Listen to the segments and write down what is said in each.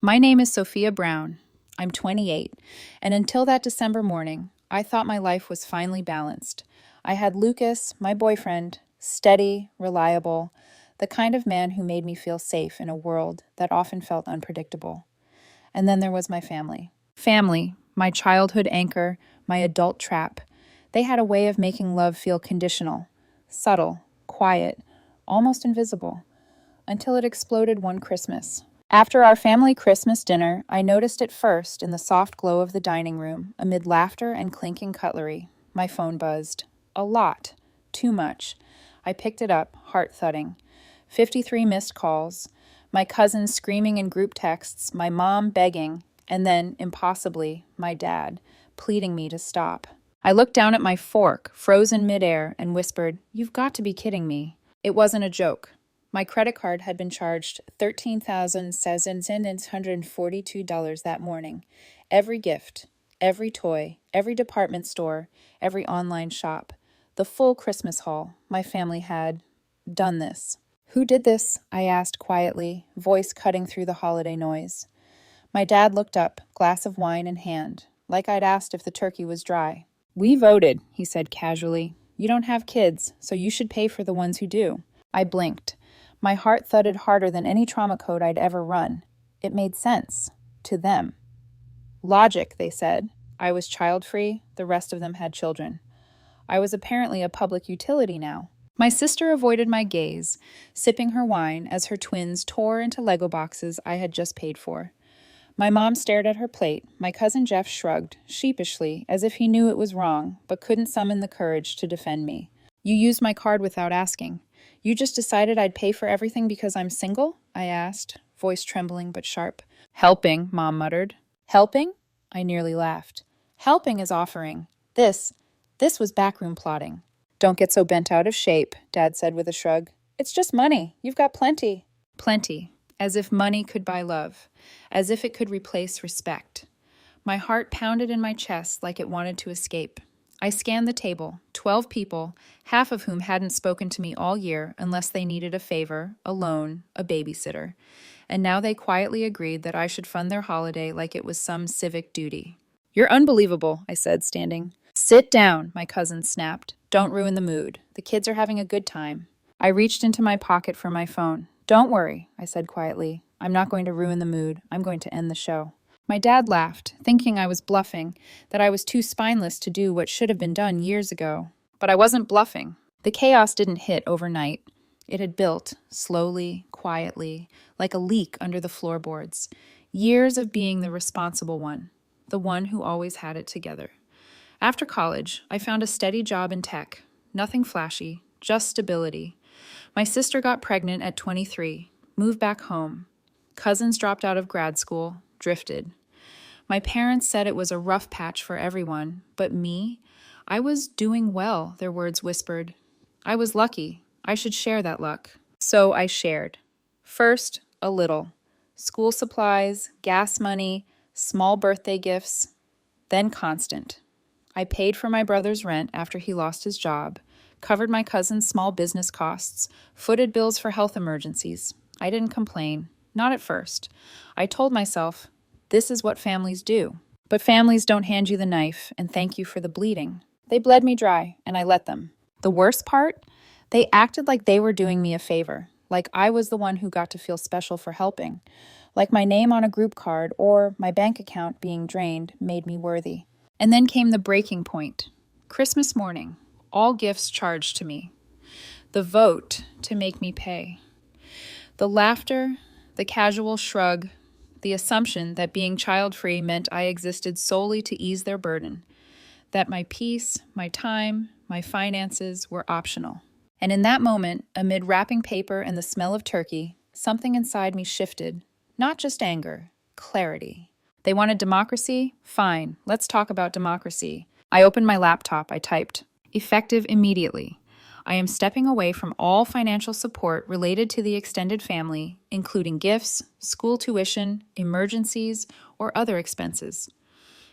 My name is Sophia Brown. I'm 28, and until that December morning, I thought my life was finally balanced. I had Lucas, my boyfriend, steady, reliable, the kind of man who made me feel safe in a world that often felt unpredictable. And then there was my family. Family, my childhood anchor, my adult trap. They had a way of making love feel conditional, subtle, quiet, almost invisible, until it exploded one Christmas. After our family Christmas dinner, I noticed it first in the soft glow of the dining room, amid laughter and clinking cutlery. My phone buzzed. A lot. Too much. I picked it up, heart thudding. 53 missed calls. My cousins screaming in group texts, my mom begging, and then, impossibly, my dad, pleading me to stop. I looked down at my fork, frozen midair, and whispered, "You've got to be kidding me." It wasn't a joke. My credit card had been charged $13,742 that morning. Every gift, every toy, every department store, every online shop, the full Christmas haul, my family had done this. "Who did this?" I asked quietly, voice cutting through the holiday noise. My dad looked up, glass of wine in hand, like I'd asked if the turkey was dry. "We voted," he said casually. "You don't have kids, so you should pay for the ones who do." I blinked. My heart thudded harder than any trauma code I'd ever run. It made sense. To them. Logic, they said. I was child-free, the rest of them had children. I was apparently a public utility now. My sister avoided my gaze, sipping her wine as her twins tore into Lego boxes I had just paid for. My mom stared at her plate. My cousin Jeff shrugged, sheepishly, as if he knew it was wrong, but couldn't summon the courage to defend me. "You used my card without asking. You just decided I'd pay for everything because I'm single?" I asked, voice trembling but sharp. "Helping," Mom muttered. "Helping?" I nearly laughed. "Helping is offering. This was backroom plotting." "Don't get so bent out of shape," Dad said with a shrug. "It's just money. You've got plenty." Plenty. As if money could buy love. As if it could replace respect. My heart pounded in my chest like it wanted to escape. I scanned the table, 12 people, half of whom hadn't spoken to me all year unless they needed a favor, a loan, a babysitter. And now they quietly agreed that I should fund their holiday like it was some civic duty. "You're unbelievable," I said, standing. "Sit down," my cousin snapped. "Don't ruin the mood. The kids are having a good time." I reached into my pocket for my phone. "Don't worry," I said quietly. "I'm not going to ruin the mood. I'm going to end the show." My dad laughed, thinking I was bluffing, that I was too spineless to do what should have been done years ago. But I wasn't bluffing. The chaos didn't hit overnight. It had built, slowly, quietly, like a leak under the floorboards. Years of being the responsible one, the one who always had it together. After college, I found a steady job in tech. Nothing flashy, just stability. My sister got pregnant at 23, moved back home. Cousins dropped out of grad school, drifted. My parents said it was a rough patch for everyone, but me? I was doing well, their words whispered. I was lucky. I should share that luck. So I shared. First, a little. School supplies, gas money, small birthday gifts, then constant. I paid for my brother's rent after he lost his job, covered my cousin's small business costs, footed bills for health emergencies. I didn't complain. Not at first. I told myself, this is what families do. But families don't hand you the knife and thank you for the bleeding. They bled me dry, and I let them. The worst part? They acted like they were doing me a favor, like I was the one who got to feel special for helping, like my name on a group card or my bank account being drained made me worthy. And then came the breaking point. Christmas morning, all gifts charged to me. The vote to make me pay. The laughter, the casual shrug, the assumption that being child-free meant I existed solely to ease their burden, that my peace, my time, my finances were optional. And in that moment, amid wrapping paper and the smell of turkey, something inside me shifted. Not just anger, clarity. They wanted democracy? Fine, let's talk about democracy. I opened my laptop, I typed, "Effective immediately. I am stepping away from all financial support related to the extended family, including gifts, school tuition, emergencies, or other expenses.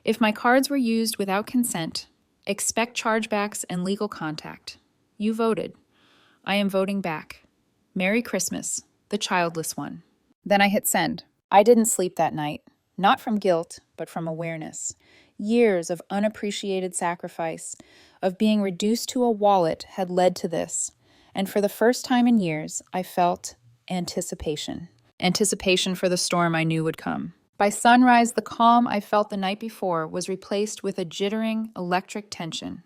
If my cards were used without consent, expect chargebacks and legal contact. You voted. I am voting back. Merry Christmas, the childless one." Then I hit send. I didn't sleep that night, not from guilt, but from awareness. Years of unappreciated sacrifice, of being reduced to a wallet, had led to this. And for the first time in years, I felt anticipation. Anticipation for the storm I knew would come. By sunrise, the calm I felt the night before was replaced with a jittering, electric tension.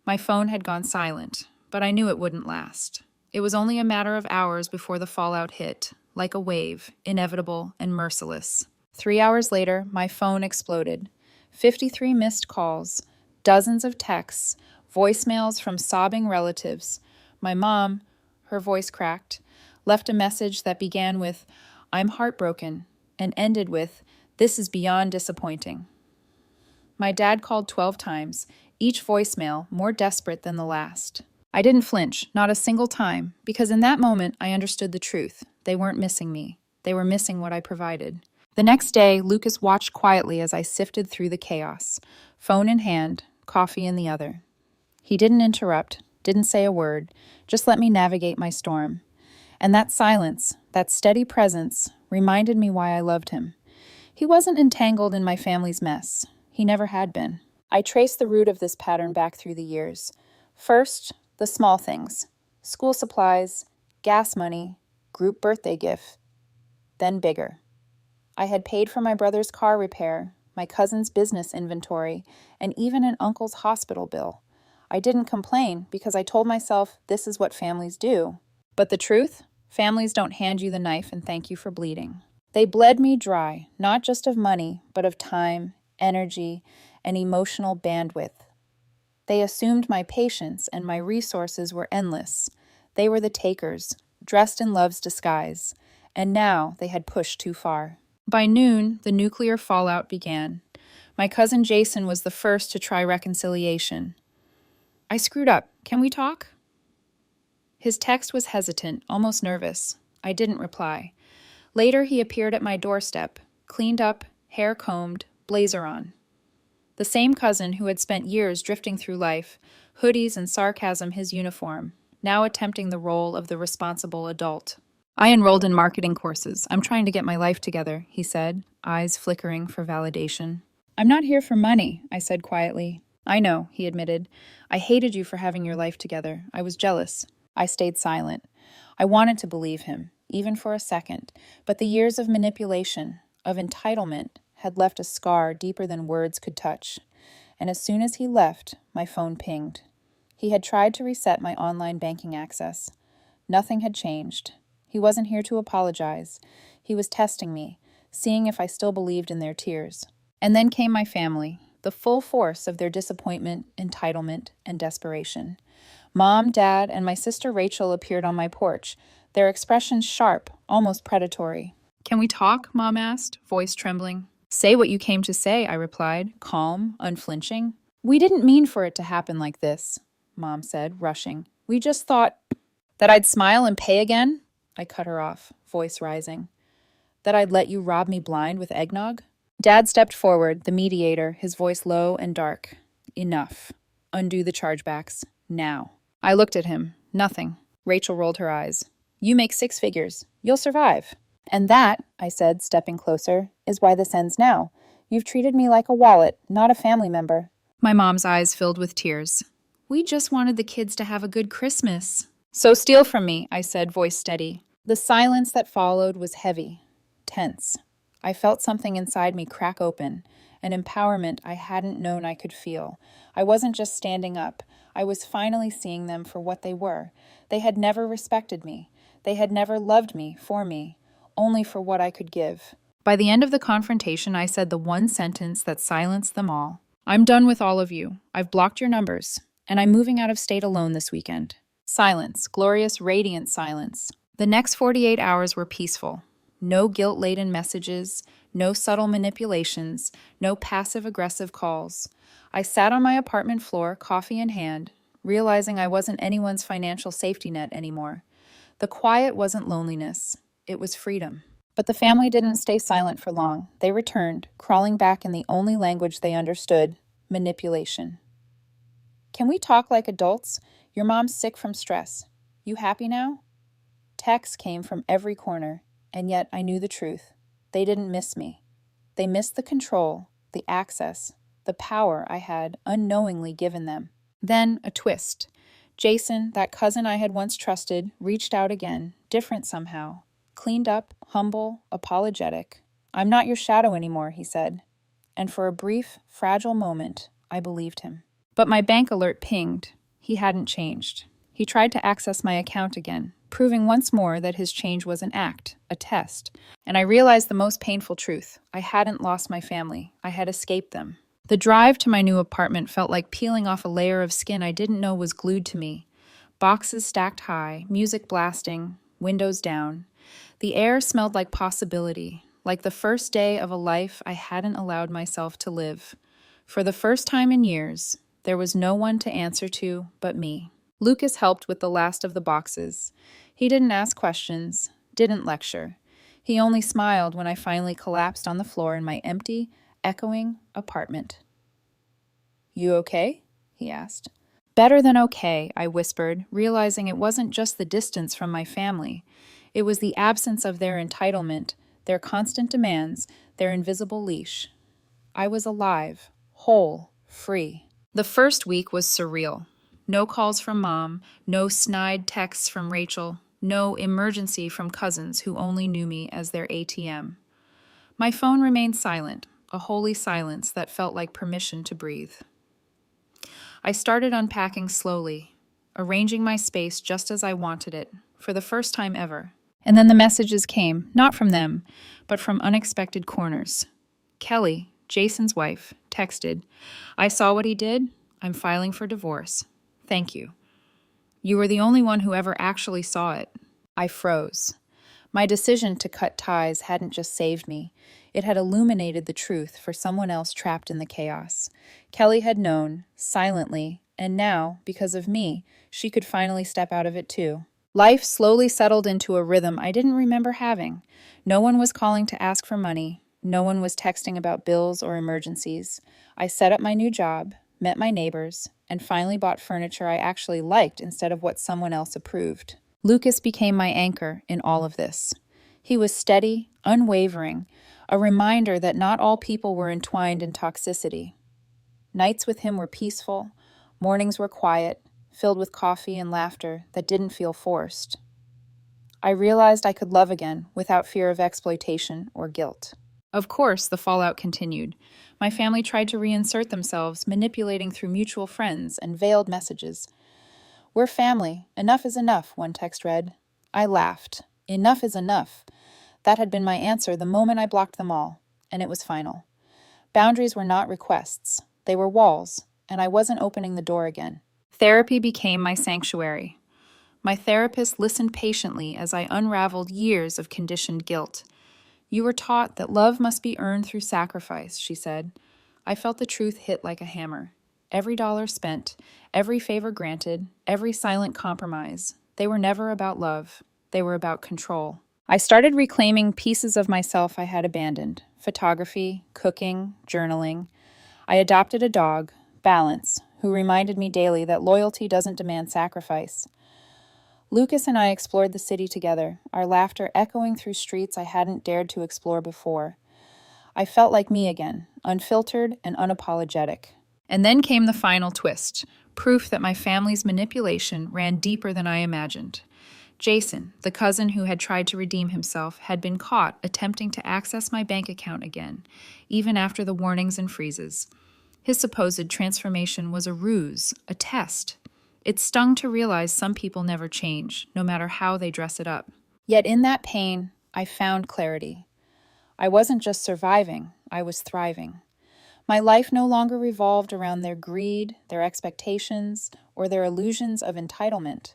My phone had gone silent, but I knew it wouldn't last. It was only a matter of hours before the fallout hit, like a wave, inevitable and merciless. 3 hours later, my phone exploded. 53 missed calls, dozens of texts, voicemails from sobbing relatives. My mom, her voice cracked, left a message that began with, "I'm heartbroken," and ended with, "This is beyond disappointing." My dad called 12 times, each voicemail more desperate than the last. I didn't flinch, not a single time, because in that moment I understood the truth. They weren't missing me. They were missing what I provided. The next day, Lucas watched quietly as I sifted through the chaos, phone in hand, coffee in the other. He didn't interrupt, didn't say a word, just let me navigate my storm. And that silence, that steady presence, reminded me why I loved him. He wasn't entangled in my family's mess. He never had been. I traced the root of this pattern back through the years. First, the small things: school supplies, gas money, group birthday gift. Then bigger. I had paid for my brother's car repair, my cousin's business inventory, and even an uncle's hospital bill. I didn't complain because I told myself this is what families do. But the truth? Families don't hand you the knife and thank you for bleeding. They bled me dry, not just of money, but of time, energy, and emotional bandwidth. They assumed my patience and my resources were endless. They were the takers, dressed in love's disguise, and now they had pushed too far. By noon, the nuclear fallout began. My cousin Jason was the first to try reconciliation. "I screwed up. Can we talk?" His text was hesitant, almost nervous. I didn't reply. Later, he appeared at my doorstep, cleaned up, hair combed, blazer on. The same cousin who had spent years drifting through life, hoodies and sarcasm his uniform, now attempting the role of the responsible adult. "I enrolled in marketing courses. I'm trying to get my life together," he said, eyes flickering for validation. "I'm not here for money," I said quietly. "I know," he admitted. "I hated you for having your life together. I was jealous." I stayed silent. I wanted to believe him, even for a second, but the years of manipulation, of entitlement, had left a scar deeper than words could touch. And as soon as he left, my phone pinged. He had tried to reset my online banking access. Nothing had changed. He wasn't here to apologize. He was testing me, seeing if I still believed in their tears. And then came my family, the full force of their disappointment, entitlement, and desperation. Mom, Dad, and my sister Rachel appeared on my porch, their expressions sharp, almost predatory. "Can we talk?" Mom asked, voice trembling. "Say what you came to say," I replied, calm, unflinching. "We didn't mean for it to happen like this," Mom said, rushing. "We just thought—" "That I'd smile and pay again?" I cut her off, voice rising. "That I'd let you rob me blind with eggnog?" Dad stepped forward, the mediator, his voice low and dark. "Enough. Undo the chargebacks. Now." I looked at him. Nothing. Rachel rolled her eyes. "You make 6 figures. You'll survive." "And that," I said, stepping closer, "is why this ends now. You've treated me like a wallet, not a family member." My mom's eyes filled with tears. "We just wanted the kids to have a good Christmas." "So steal from me," I said, voice steady. The silence that followed was heavy, tense. I felt something inside me crack open, an empowerment I hadn't known I could feel. I wasn't just standing up. I was finally seeing them for what they were. They had never respected me. They had never loved me, for me, only for what I could give. By the end of the confrontation, I said the one sentence that silenced them all. "I'm done with all of you. I've blocked your numbers, and I'm moving out of state alone this weekend." Silence, glorious, radiant silence. The next 48 hours were peaceful. No guilt-laden messages, no subtle manipulations, no passive-aggressive calls. I sat on my apartment floor, coffee in hand, realizing I wasn't anyone's financial safety net anymore. The quiet wasn't loneliness. It was freedom. But the family didn't stay silent for long. They returned, crawling back in the only language they understood: manipulation. "Can we talk like adults? Your mom's sick from stress. You happy now?" Texts came from every corner, and yet I knew the truth. They didn't miss me. They missed the control, the access, the power I had unknowingly given them. Then a twist. Jason, that cousin I had once trusted, reached out again, different somehow. Cleaned up, humble, apologetic. "I'm not your shadow anymore," he said. And for a brief, fragile moment, I believed him. But my bank alert pinged. He hadn't changed. He tried to access my account again, proving once more that his change was an act, a test. And I realized the most painful truth. I hadn't lost my family. I had escaped them. The drive to my new apartment felt like peeling off a layer of skin I didn't know was glued to me. Boxes stacked high, music blasting, windows down. The air smelled like possibility, like the first day of a life I hadn't allowed myself to live. For the first time in years, there was no one to answer to but me. Lucas helped with the last of the boxes. He didn't ask questions, didn't lecture. He only smiled when I finally collapsed on the floor in my empty, echoing apartment. "You okay?" he asked. "Better than okay," I whispered, realizing it wasn't just the distance from my family. It was the absence of their entitlement, their constant demands, their invisible leash. I was alive, whole, free. The first week was surreal. No calls from Mom, no snide texts from Rachel, no emergency from cousins who only knew me as their ATM. My phone remained silent, a holy silence that felt like permission to breathe. I started unpacking slowly, arranging my space just as I wanted it, for the first time ever. And then the messages came, not from them, but from unexpected corners. Kelly, Jason's wife, texted, "I saw what he did. I'm filing for divorce. Thank you. You were the only one who ever actually saw it." I froze. My decision to cut ties hadn't just saved me. It had illuminated the truth for someone else trapped in the chaos. Kelly had known, silently, and now, because of me, she could finally step out of it too. Life slowly settled into a rhythm I didn't remember having. No one was calling to ask for money. No one was texting about bills or emergencies. I set up my new job, met my neighbors, and finally bought furniture I actually liked instead of what someone else approved. Lucas became my anchor in all of this. He was steady, unwavering, a reminder that not all people were entwined in toxicity. Nights with him were peaceful, mornings were quiet, filled with coffee and laughter that didn't feel forced. I realized I could love again without fear of exploitation or guilt. Of course, the fallout continued. My family tried to reinsert themselves, manipulating through mutual friends and veiled messages. "We're family. Enough is enough," one text read. I laughed. Enough is enough. That had been my answer the moment I blocked them all, and it was final. Boundaries were not requests. They were walls, and I wasn't opening the door again. Therapy became my sanctuary. My therapist listened patiently as I unraveled years of conditioned guilt. "You were taught that love must be earned through sacrifice," she said. I felt the truth hit like a hammer. Every dollar spent, every favor granted, every silent compromise, they were never about love. They were about control. I started reclaiming pieces of myself I had abandoned: photography, cooking, journaling. I adopted a dog, Balance, who reminded me daily that loyalty doesn't demand sacrifice. Lucas and I explored the city together, our laughter echoing through streets I hadn't dared to explore before. I felt like me again, unfiltered and unapologetic. And then came the final twist, proof that my family's manipulation ran deeper than I imagined. Jason, the cousin who had tried to redeem himself, had been caught attempting to access my bank account again, even after the warnings and freezes. His supposed transformation was a ruse, a test. It stung to realize some people never change, no matter how they dress it up. Yet in that pain, I found clarity. I wasn't just surviving, I was thriving. My life no longer revolved around their greed, their expectations, or their illusions of entitlement.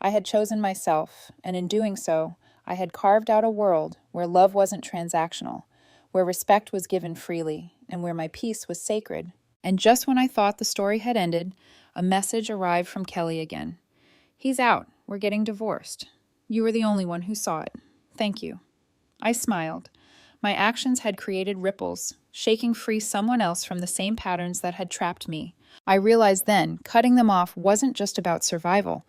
I had chosen myself, and in doing so, I had carved out a world where love wasn't transactional, where respect was given freely, and where my peace was sacred. And just when I thought the story had ended, a message arrived from Kelly again. "He's out. We're getting divorced. You were the only one who saw it. Thank you." I smiled. My actions had created ripples, shaking free someone else from the same patterns that had trapped me. I realized then cutting them off wasn't just about survival.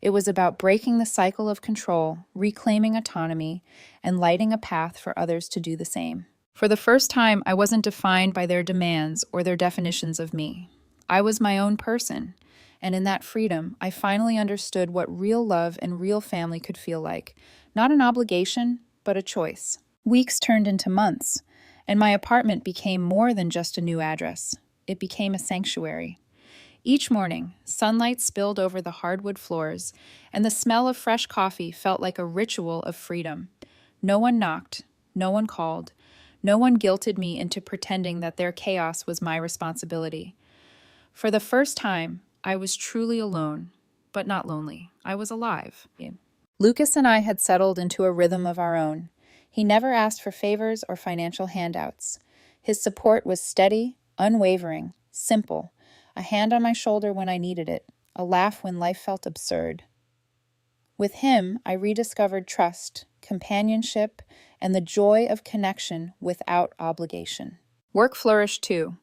It was about breaking the cycle of control, reclaiming autonomy, and lighting a path for others to do the same. For the first time, I wasn't defined by their demands or their definitions of me. I was my own person, and in that freedom, I finally understood what real love and real family could feel like. Not an obligation, but a choice. Weeks turned into months, and my apartment became more than just a new address. It became a sanctuary. Each morning, sunlight spilled over the hardwood floors, and the smell of fresh coffee felt like a ritual of freedom. No one knocked, no one called, no one guilted me into pretending that their chaos was my responsibility. For the first time, I was truly alone, but not lonely. I was alive. Lucas and I had settled into a rhythm of our own. He never asked for favors or financial handouts. His support was steady, unwavering, simple, a hand on my shoulder when I needed it, a laugh when life felt absurd. With him, I rediscovered trust, companionship, and the joy of connection without obligation. Work flourished too.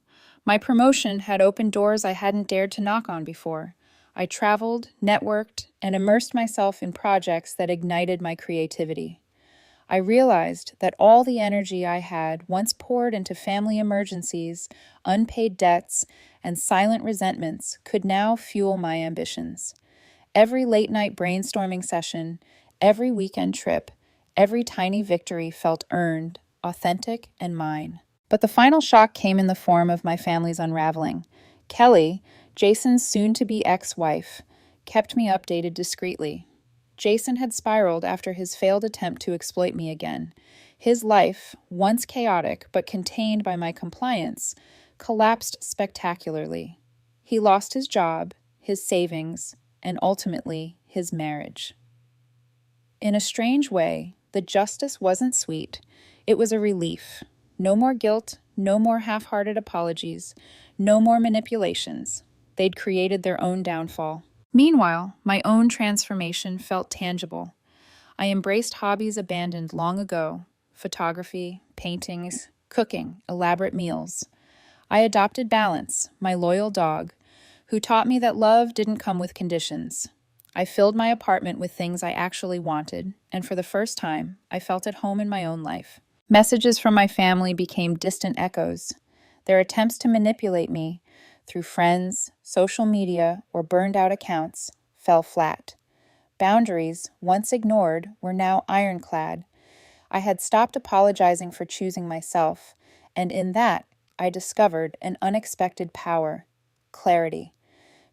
My promotion had opened doors I hadn't dared to knock on before. I traveled, networked, and immersed myself in projects that ignited my creativity. I realized that all the energy I had once poured into family emergencies, unpaid debts, and silent resentments could now fuel my ambitions. Every late-night brainstorming session, every weekend trip, every tiny victory felt earned, authentic, and mine. But the final shock came in the form of my family's unraveling. Kelly, Jason's soon-to-be ex-wife, kept me updated discreetly. Jason had spiraled after his failed attempt to exploit me again. His life, once chaotic but contained by my compliance, collapsed spectacularly. He lost his job, his savings, and ultimately his marriage. In a strange way, the justice wasn't sweet. It was a relief. No more guilt, no more half-hearted apologies, no more manipulations. They'd created their own downfall. Meanwhile, my own transformation felt tangible. I embraced hobbies abandoned long ago: photography, paintings, cooking, elaborate meals. I adopted Balance, my loyal dog, who taught me that love didn't come with conditions. I filled my apartment with things I actually wanted, and for the first time, I felt at home in my own life. Messages from my family became distant echoes. Their attempts to manipulate me, through friends, social media, or burned-out accounts, fell flat. Boundaries, once ignored, were now ironclad. I had stopped apologizing for choosing myself, and in that, I discovered an unexpected power: clarity.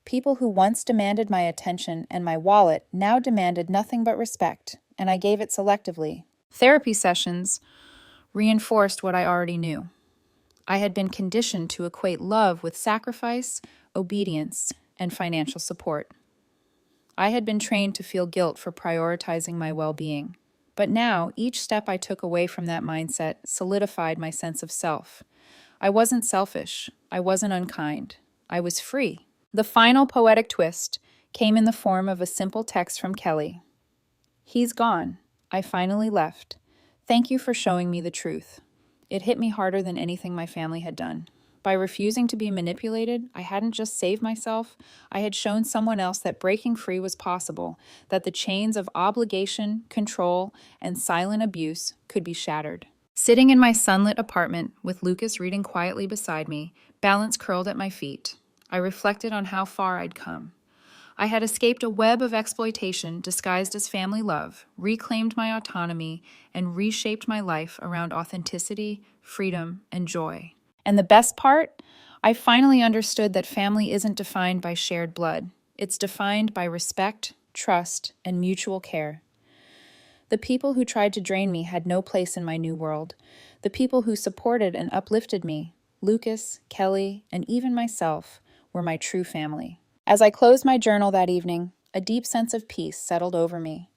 People who once demanded my attention and my wallet now demanded nothing but respect, and I gave it selectively. Therapy sessions reinforced what I already knew. I had been conditioned to equate love with sacrifice, obedience, and financial support. I had been trained to feel guilt for prioritizing my well-being. But now, each step I took away from that mindset solidified my sense of self. I wasn't selfish. I wasn't unkind. I was free. The final poetic twist came in the form of a simple text from Kelly. "He's gone. I finally left. Thank you for showing me the truth." It hit me harder than anything my family had done. By refusing to be manipulated, I hadn't just saved myself, I had shown someone else that breaking free was possible, that the chains of obligation, control, and silent abuse could be shattered. Sitting in my sunlit apartment, with Lucas reading quietly beside me, Balance curled at my feet, I reflected on how far I'd come. I had escaped a web of exploitation disguised as family love, reclaimed my autonomy, and reshaped my life around authenticity, freedom, and joy. And the best part? I finally understood that family isn't defined by shared blood. It's defined by respect, trust, and mutual care. The people who tried to drain me had no place in my new world. The people who supported and uplifted me, Lucas, Kelly, and even myself, were my true family. As I closed my journal that evening, a deep sense of peace settled over me.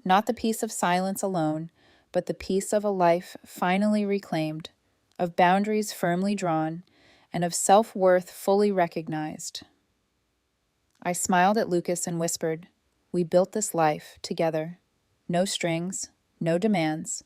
Not the peace of silence alone, but the peace of a life finally reclaimed, of boundaries firmly drawn, and of self-worth fully recognized. I smiled at Lucas and whispered, "We built this life together. No strings, no demands,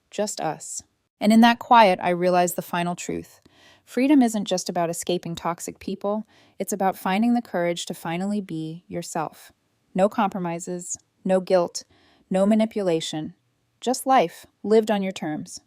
just us." And in that quiet, I realized the final truth. Freedom isn't just about escaping toxic people, it's about finding the courage to finally be yourself. No compromises, no guilt, no manipulation. Just life, lived on your terms.